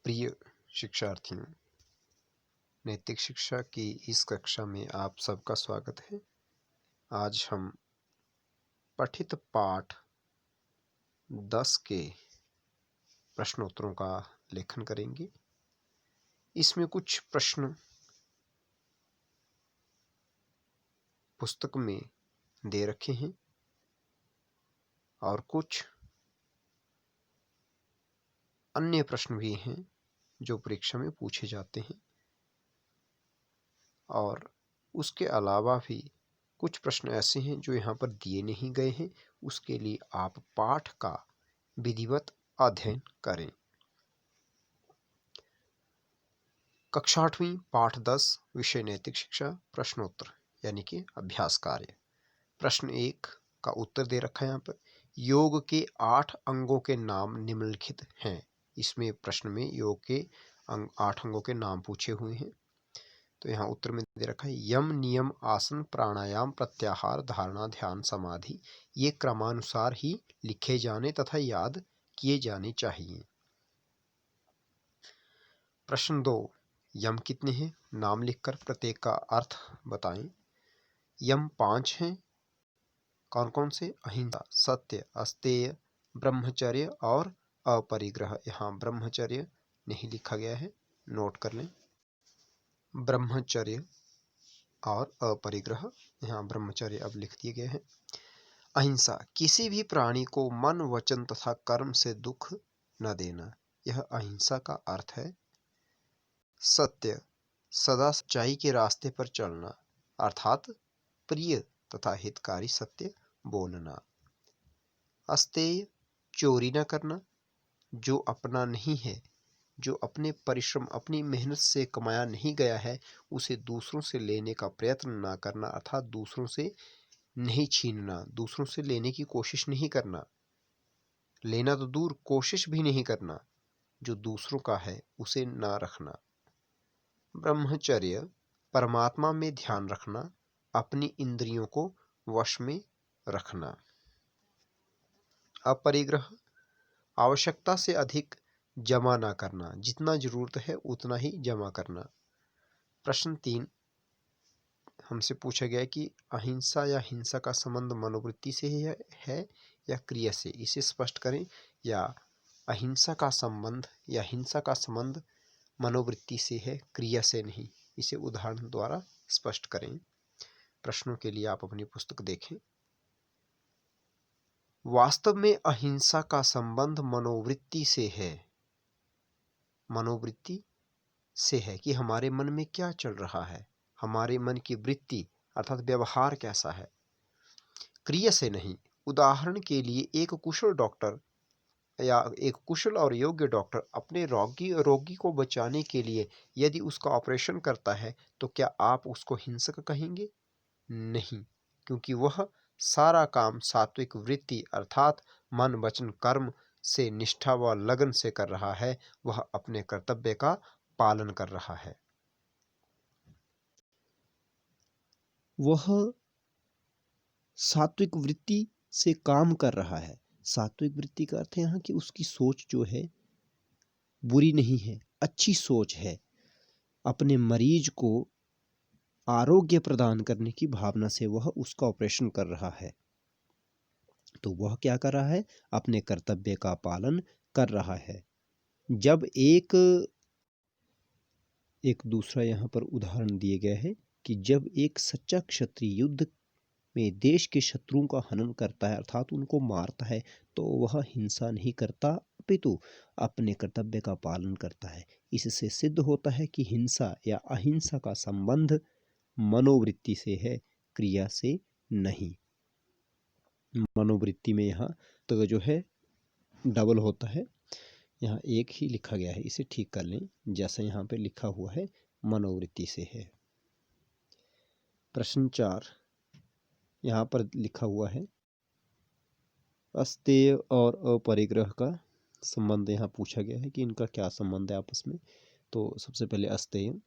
प्रिय शिक्षार्थियों, नैतिक शिक्षा की इस कक्षा में आप सबका स्वागत है। आज हम पठित पाठ 10 के प्रश्नोत्तरों का लेखन करेंगे। इसमें कुछ प्रश्न पुस्तक में दे रखे हैं और कुछ अन्य प्रश्न भी हैं जो परीक्षा में पूछे जाते हैं, और उसके अलावा भी कुछ प्रश्न ऐसे हैं जो यहाँ पर दिए नहीं गए हैं। उसके लिए आप पाठ का विधिवत अध्ययन करें। कक्षा 8वीं पाठ 10 विषय नैतिक शिक्षा प्रश्नोत्तर यानी कि अभ्यास कार्य। प्रश्न 1 का उत्तर दे रखा है यहाँ पर। योग के 8 अंगों के नाम निम्नलिखित हैं। इसमें प्रश्न में योग के 8 अंगों के नाम पूछे हुए हैं। तो यहाँ उत्तर में दे रखा है यम, नियम, आसन, प्राणायाम, प्रत्याहार, धारणा, ध्यान, समाधि। ये क्रमानुसार ही लिखे जाने तथा याद किए जाने चाहिए। प्रश्न 2, यम कितने हैं? नाम लिखकर प्रत्येक का अर्थ बताएं। यम 5 हैं। कौन कौन से? अहिंसा, सत्य, अस्तेय, ब्रह्मचर्य और अपरिग्रह। यहाँ ब्रह्मचर्य नहीं लिखा गया है, नोट कर लें। ब्रह्मचर्य और अपरिग्रह, यहाँ ब्रह्मचर्य अब लिख दिए गए हैं। अहिंसा, किसी भी प्राणी को मन, वचन तथा कर्म से दुख न देना, यह अहिंसा का अर्थ है। सत्य, सदा सच्चाई के रास्ते पर चलना, अर्थात प्रिय तथा हितकारी सत्य बोलना। अस्तेय, चोरी न करना, जो अपना नहीं है, जो अपने परिश्रम, अपनी मेहनत से कमाया नहीं गया है, उसे दूसरों से लेने का प्रयत्न ना करना, अर्थात दूसरों से नहीं छीनना, दूसरों से लेने की कोशिश नहीं करना। लेना तो दूर, कोशिश भी नहीं करना। जो दूसरों का है उसे ना रखना। ब्रह्मचर्य, परमात्मा में ध्यान रखना, अपनी इंद्रियों को वश में रखना। अपरिग्रह, आवश्यकता से अधिक जमा ना करना, जितना जरूरत है उतना ही जमा करना। प्रश्न 3 हमसे पूछा गया है कि अहिंसा या हिंसा का संबंध मनोवृत्ति से है या क्रिया से। इसे स्पष्ट करें। या अहिंसा का संबंध या हिंसा का संबंध मनोवृत्ति से है, क्रिया से नहीं। इसे उदाहरण द्वारा स्पष्ट करें। प्रश्नों के लिए आप अपनी पुस्तक देखें। वास्तव में अहिंसा का संबंध मनोवृत्ति से है। मनोवृत्ति से है कि हमारे मन में क्या चल रहा है, हमारे मन की वृत्ति अर्थात व्यवहार कैसा है, क्रिया से नहीं। उदाहरण के लिए एक कुशल डॉक्टर या एक कुशल और योग्य डॉक्टर अपने रोगी को बचाने के लिए यदि उसका ऑपरेशन करता है, तो क्या आप उसको हिंसक कहेंगे? नहीं, क्योंकि वह सारा काम सात्विक वृत्ति अर्थात मन, वचन, कर्म से निष्ठा व लगन से कर रहा है। वह अपने कर्तव्य का पालन कर रहा है। वह सात्विक वृत्ति से काम कर रहा है। सात्विक वृत्ति का अर्थ है यहाँ कि उसकी सोच जो है बुरी नहीं है, अच्छी सोच है। अपने मरीज को आरोग्य प्रदान करने की भावना से वह उसका ऑपरेशन कर रहा है। तो वह क्या कर रहा है? अपने कर्तव्य का पालन कर रहा है। जब एक दूसरा यहाँ पर उदाहरण दिए गए है कि जब एक सच्चा क्षत्रिय युद्ध में देश के शत्रुओं का हनन करता है अर्थात उनको मारता है, तो वह हिंसा नहीं करता अपितु अपने कर्तव्य का पालन करता है। इससे सिद्ध होता है कि हिंसा या अहिंसा का संबंध मनोवृत्ति से है, क्रिया से नहीं। मनोवृत्ति में यहाँ तो जो है डबल होता है, यहाँ एक ही लिखा गया है। इसे ठीक कर लें, जैसा यहाँ पे लिखा हुआ है मनोवृत्ति से है। प्रश्न 4 यहाँ पर लिखा हुआ है अस्तेय और अपरिग्रह का संबंध यहाँ पूछा गया है कि इनका क्या संबंध है आपस में। तो सबसे पहले अस्तेय,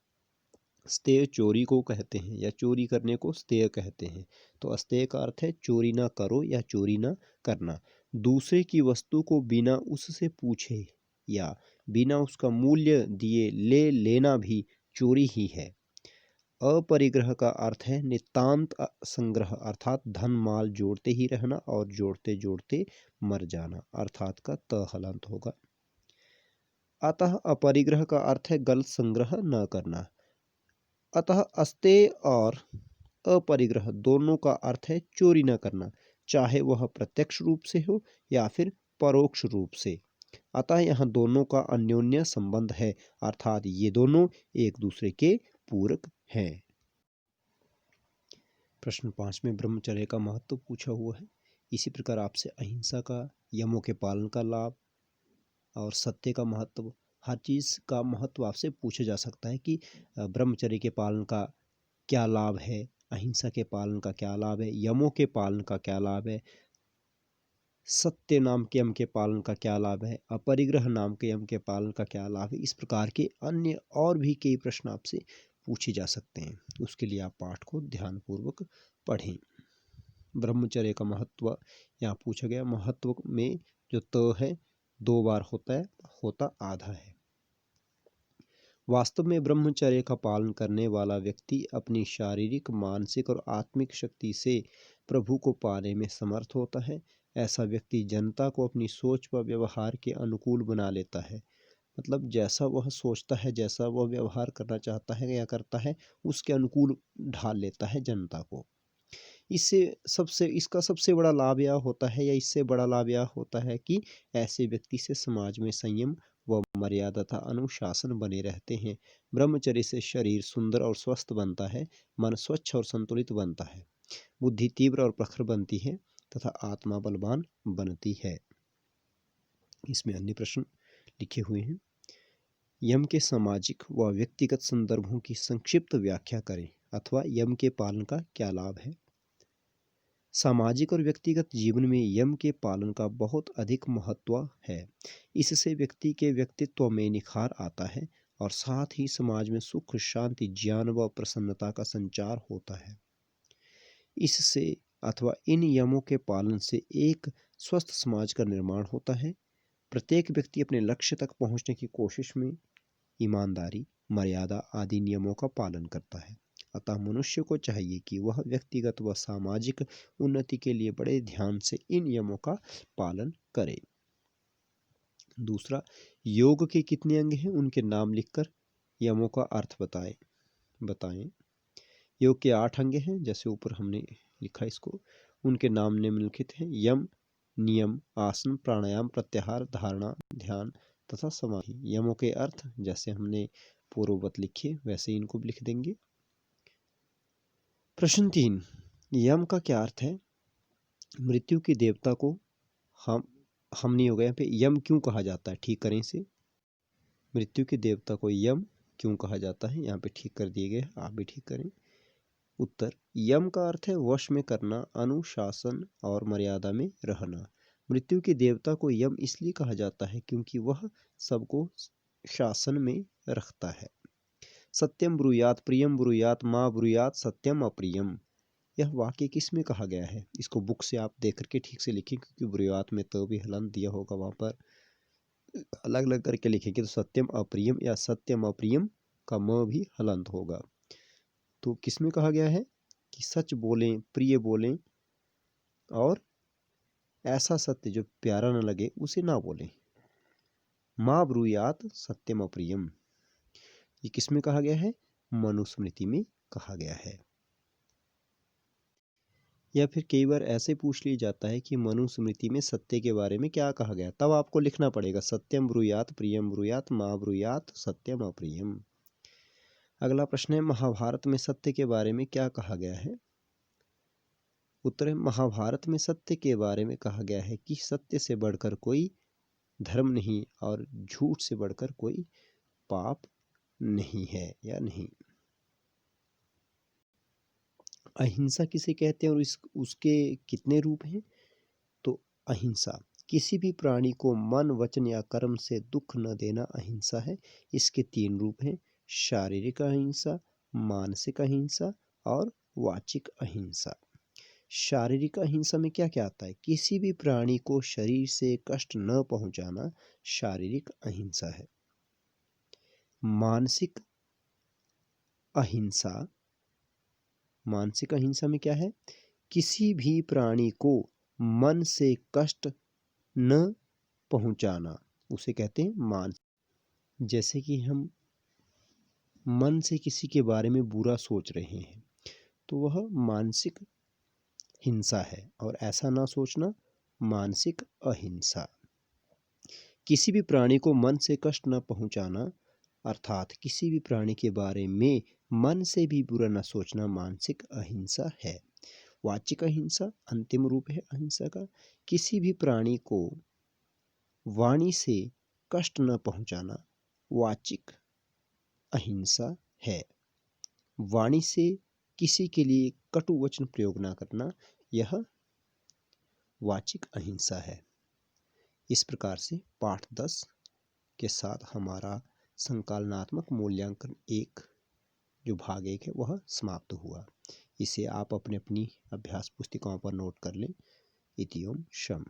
स्तेय चोरी को कहते हैं या चोरी करने को स्तेय कहते हैं। तो अस्तेय का अर्थ है चोरी ना करो या चोरी ना करना। दूसरे की वस्तु को बिना उससे पूछे या बिना उसका मूल्य दिए ले लेना भी चोरी ही है। अपरिग्रह का अर्थ है नितांत संग्रह अर्थात धन माल जोड़ते ही रहना और जोड़ते जोड़ते मर जाना अर्थात का त हलंत होगा। अतः अपरिग्रह का अर्थ है गलत संग्रह न करना। अतः अस्तेय और अपरिग्रह दोनों का अर्थ है चोरी न करना, चाहे वह प्रत्यक्ष रूप से हो या फिर परोक्ष रूप से। अतः यहाँ दोनों का अन्योन्य संबंध है अर्थात ये दोनों एक दूसरे के पूरक हैं। प्रश्न 5 में ब्रह्मचर्य का महत्व पूछा हुआ है। इसी प्रकार आपसे अहिंसा का, यमों के पालन का लाभ और सत्य का महत्व, हर चीज़ का महत्व आपसे पूछा जा सकता है कि ब्रह्मचर्य के पालन का क्या लाभ है, अहिंसा के पालन का क्या लाभ है, यमों के पालन का क्या लाभ है, सत्य नाम के यम के पालन का क्या लाभ है, अपरिग्रह नाम के यम के पालन का क्या लाभ है। इस प्रकार के अन्य और भी कई प्रश्न आपसे पूछे जा सकते हैं। उसके लिए आप पाठ को ध्यानपूर्वक पढ़ें। ब्रह्मचर्य का महत्व यहाँ पूछा गया। महत्व में जो त है 2 बार होता है, होता आधा है। वास्तव में ब्रह्मचर्य का पालन करने वाला व्यक्ति अपनी शारीरिक, मानसिक और आत्मिक शक्ति से प्रभु को पाने में समर्थ होता है। ऐसा व्यक्ति जनता को अपनी सोच व व्यवहार के अनुकूल बना लेता है। मतलब जैसा वह सोचता है, जैसा वह व्यवहार करना चाहता है या करता है, उसके अनुकूल ढाल लेता है जनता को। इसका सबसे बड़ा लाभ यह होता है या इससे बड़ा लाभ यह होता है कि ऐसे व्यक्ति से समाज में संयम व मर्यादा तथा अनुशासन बने रहते हैं। ब्रह्मचर्य से शरीर सुंदर और स्वस्थ बनता है, मन स्वच्छ और संतुलित बनता है, बुद्धि तीव्र और प्रखर बनती है तथा आत्मा बलवान बनती है। इसमें अन्य प्रश्न लिखे हुए हैं। यम के सामाजिक व व्यक्तिगत संदर्भों की संक्षिप्त व्याख्या करें अथवा यम के पालन का क्या लाभ है। सामाजिक और व्यक्तिगत जीवन में यम के पालन का बहुत अधिक महत्व है। इससे व्यक्ति के व्यक्तित्व में निखार आता है और साथ ही समाज में सुख, शांति, ज्ञान व प्रसन्नता का संचार होता है। इससे अथवा इन यमों के पालन से एक स्वस्थ समाज का निर्माण होता है। प्रत्येक व्यक्ति अपने लक्ष्य तक पहुंचने की कोशिश में ईमानदारी, मर्यादा आदि नियमों का पालन करता है। अतः मनुष्य को चाहिए कि वह व्यक्तिगत व सामाजिक उन्नति के लिए बड़े ध्यान से इन नियमों का पालन करे। दूसरा, योग के कितने अंग हैं उनके नाम लिखकर यमों का अर्थ बताएं। योग के 8 अंग हैं, जैसे ऊपर हमने लिखा इसको। उनके नाम निम्नलिखित हैं: यम, नियम, आसन, प्राणायाम, प्रत्याहार, धारणा, ध्यान तथा समाधि। यमों के अर्थ जैसे हमने पूर्ववत लिखे वैसे इनको भी लिख देंगे। प्रश्न 3, यम का क्या अर्थ है। मृत्यु की देवता को हम नहीं होगा यहाँ पे यम क्यों कहा जाता है, ठीक करें इसे। मृत्यु की देवता को यम क्यों कहा जाता है, यहाँ पे ठीक कर दिए गए, आप भी ठीक करें। उत्तर, यम का अर्थ है वश में करना, अनुशासन और मर्यादा में रहना। मृत्यु के देवता को यम इसलिए कहा जाता है क्योंकि वह सबको शासन में रखता है। सत्यम ब्रूयात, प्रियम ब्रूयात, माँ ब्रूयात, सत्यम अप्रियम। यह वाक्य किस में कहा गया है, इसको बुक से आप देख करके ठीक से लिखें, क्योंकि ब्रूयात में तो भी हलंत दिया होगा, वहाँ पर अलग अलग करके लिखेंगे तो सत्यम अप्रियम या सत्यम अप्रियम का म भी हलंत होगा। तो किस में कहा गया है कि सच बोलें, प्रिय बोलें और ऐसा सत्य जो प्यारा न लगे उसे ना बोलें। माँ ब्रूयात सत्यम अप्रियम, ये किस में कहा गया है, मनुस्मृति में कहा गया है। या फिर कई बार ऐसे पूछ लिया जाता है कि मनुस्मृति में सत्य के बारे में क्या कहा गया, तब आपको लिखना पड़ेगा सत्यम ब्रूयात, प्रियम ब्रूयात, माँ ब्रूयात, सत्यम अप्रियम। अगला प्रश्न है, महाभारत में सत्य के बारे में क्या कहा गया है। उत्तर है, महाभारत में सत्य के बारे में कहा गया है कि सत्य से बढ़कर कोई धर्म नहीं और झूठ से बढ़कर कोई पाप नहीं है या नहीं। अहिंसा किसे कहते हैं और उसके कितने रूप हैं। तो अहिंसा, किसी भी प्राणी को मन, वचन या कर्म से दुख न देना अहिंसा है। इसके 3 रूप हैं: शारीरिक अहिंसा, मानसिक अहिंसा और वाचिक अहिंसा। शारीरिक अहिंसा में क्या क्या आता है? किसी भी प्राणी को शरीर से कष्ट न पहुंचाना शारीरिक अहिंसा है। मानसिक अहिंसा, मानसिक अहिंसा में क्या है? किसी भी प्राणी को मन से कष्ट न पहुंचाना, उसे कहते हैं मान। जैसे कि हम मन से किसी के बारे में बुरा सोच रहे हैं तो वह मानसिक हिंसा है, और ऐसा ना सोचना मानसिक अहिंसा। किसी भी प्राणी को मन से कष्ट न पहुंचाना अर्थात किसी भी प्राणी के बारे में मन से भी बुरा न सोचना मानसिक अहिंसा है। वाचिक अहिंसा अंतिम रूप है अहिंसा का। किसी भी प्राणी को वाणी से कष्ट न पहुंचाना वाचिक अहिंसा है। वाणी से किसी के लिए कटु वचन प्रयोग न करना यह वाचिक अहिंसा है। इस प्रकार से पाठ 10 के साथ हमारा संकलनात्मक मूल्यांकन 1 जो भाग 1 है वह समाप्त हुआ। इसे आप अपनी अभ्यास पुस्तिकाओं पर नोट कर लें। इति ओम शम।